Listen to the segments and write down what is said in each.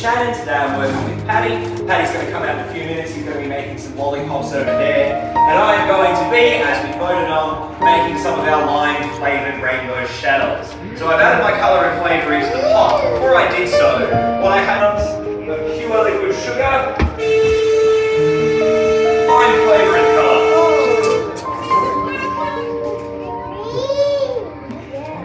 Shannon. Today I'm working with Paddy. Paddy's going to come out in a few minutes. He's going to be making some lollipops over there. And I am going to be, as we voted on, making some of our lime-flavoured rainbow shadows. So I've added my colour and flavour into the pot. Before I did so, what I had was a pure liquid sugar, lime flavour and colour.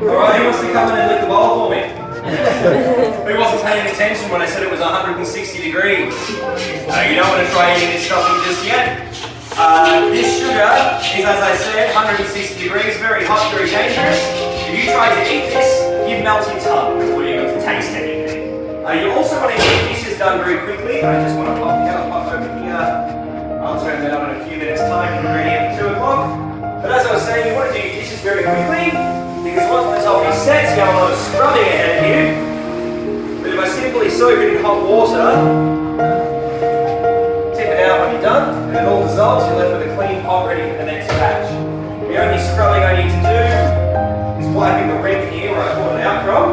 Alright, who wants to come in and lick the bowl for me? Who wasn't paying attention when I said it was 160 degrees? You don't want to try eating this stuff just yet. This sugar is, as I said, 160 degrees, very hot, very dangerous. If you try to eat this, you'd melt your tongue before you got to taste anything. You also want to get dishes done very quickly. I just want to pop the other pot over here. I'll turn that on in a few minutes' time. You're ready at 2 o'clock. But as I was saying, you want to do your dishes very quickly, because once the top is set, you have a lot of scrubbing ahead of you. But if I simply soak it in hot water, tip it out when you're done, and it all dissolves, you're left with a clean pot ready for the next batch. The only scrubbing I need to do is wiping the rim here where I pulled it out from,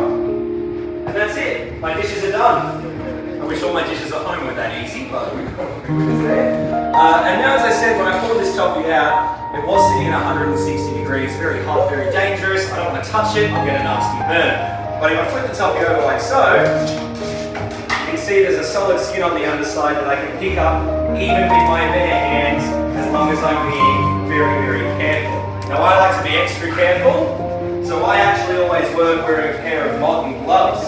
and that's it. My dishes are done. I wish all my dishes at home were that easy, but we've got it there. And now, as I said, when I poured this toffee out, it was sitting at 160 degrees, very hot, very dangerous. I don't want to touch it, I'll get a nasty burn. But if I flip the toffee over like so, you can see there's a solid skin on the underside that I can pick up even with my bare hands, as long as I'm being very, very careful. Now I like to be extra careful, so I actually always work wearing a pair of modern gloves.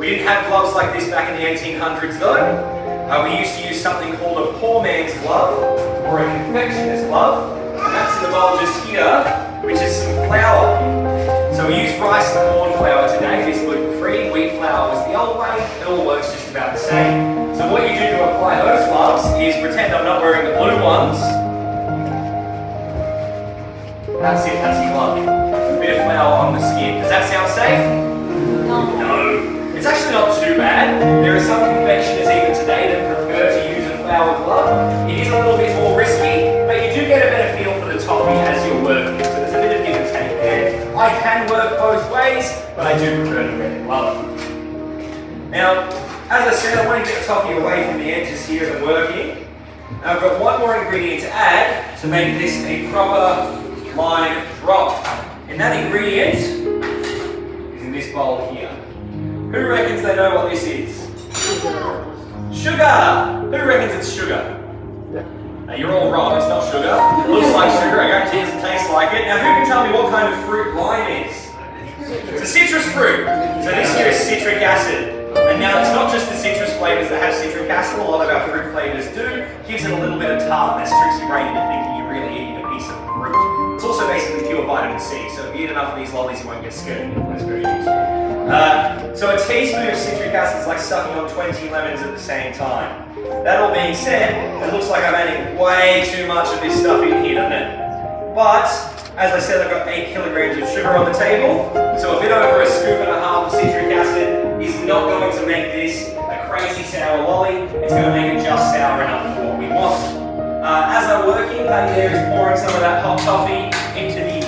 We didn't have gloves like this back in the 1800s though. We used to use something called a poor man's glove, or a confectioner's glove. And that's in the bowl just here, which is some flour. So we use rice and corn flour today. It is gluten-free. Wheat flour was the old way. It all works just about the same. So what you do to apply those gloves is pretend I'm not wearing the blue ones. That's it, that's your glove. A bit of flour on the skin. Does that sound safe? No. It's actually not too bad. There are some confectioners even today that prefer to use a flour glove. It is a little bit more risky, but you do get a better feel for the toffee as you're working. So there's a bit of give and take there. I can work both ways, but I do prefer to wear the glove. Now, as I said, I want to get the toffee away from the edges here as I'm working. Now I've got one more ingredient to add to make this a proper lime drop. And that ingredient is in this bowl here. Who reckons they know what this is? Sugar! Who reckons it's sugar? Now you're all wrong, it's not sugar. It looks like sugar, I guarantee it doesn't taste like it. Now who can tell me what kind of fruit lime is? It's a citrus fruit. So this here is citric acid. And now it's not just the citrus flavours that have citric acid, a lot of our fruit flavours do. Gives it a little bit of tartness, tricks your brain into thinking you're really eating a piece of fruit. It's also basically pure vitamin C, so if you eat enough of these lollies you won't get scared. That's very useful. So a teaspoon of citric acid is like sucking on 20 lemons at the same time. That all being said, it looks like I'm adding way too much of this stuff in here, doesn't it? But, as I said, I've got 8 kilograms of sugar on the table, so a bit over a scoop and a half of citric acid is not going to make this a crazy sour lolly. It's going to make it just sour enough for what we want. As I'm working, Paddy there is pouring some of that hot toffee into the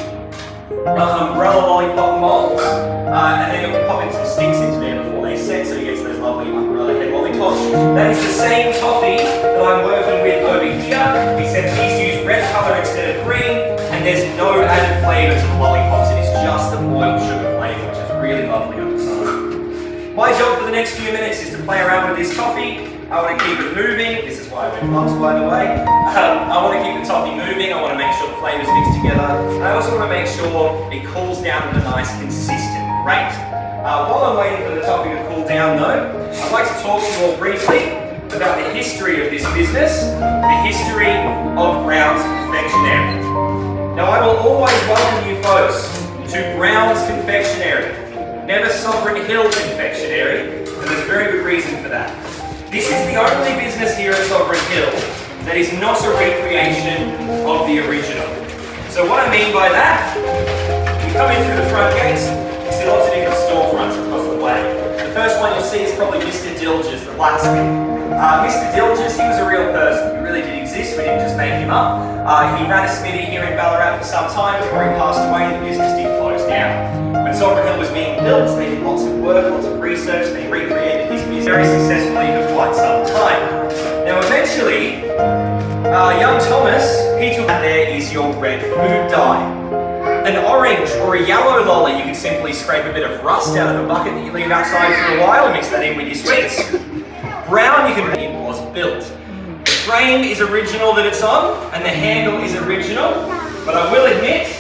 umbrella lollipop molds, and then you'll be popping some sticks into there before they set, so you get those lovely umbrella head lollipops. That is the same toffee that I'm working with over here, except these use red colour instead of green, and there's no added flavour to the lollipops. It is just the boiled sugar flavour, which is really lovely on its own. My job for the next few minutes is to play around with this toffee. I want to keep it moving. This is why I wear gloves, by the way. I want to keep the toffee moving. I want to make sure the flavours mix together. And I also want to make sure it cools down at a nice, consistent rate. While I'm waiting for the toffee to cool down, though, I'd like to talk to you all briefly about the history of this business, the history of Brown's Confectionery. Now, I will always welcome you folks to Brown's Confectionery, never Sovereign Hill Confectionery, and there's a very good reason for that. This is the only business here at Sovereign Hill that is not a recreation of the original. So what I mean by that, you come in through the front gates, you see lots of different storefronts across the way. The first one you'll see is probably Mr. Dilges, the blacksmith. Mr. Dilges, he was a real person. He really did exist, we didn't just make him up. He ran a smithy here in Ballarat for some time before he passed away and the business did close down. When When Soccer Hill was being built, they did lots of work, lots of research, they recreated his music very successfully for quite some time. Now eventually, young Thomas, he took out there is your red food dye. An orange or a yellow lolly, you can simply scrape a bit of rust out of a bucket that you leave outside for a while and mix that in with your sweets. Brown, you can it was built. The frame is original that it's on, and the handle is original, but I will admit,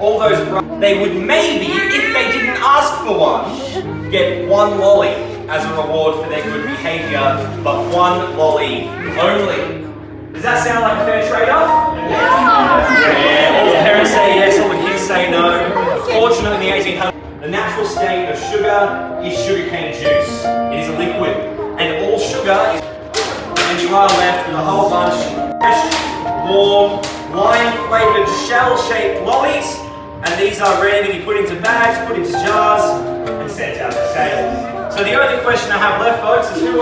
all those they would maybe, if they didn't ask for one, get one lolly as a reward for their good behaviour, but one lolly only. Does that sound like a fair trade-off? Yeah, all the parents say yes, all the kids say no. Fortunately, in the 1800s, the natural state of sugar is sugarcane juice. It is a liquid, and all sugar is, and you are left with a whole bunch of fresh, warm, lime-flavoured, shell-shaped lollies, and these are ready to be put into bags, put into jars, and sent out for sale. So the only question I have left, folks, is who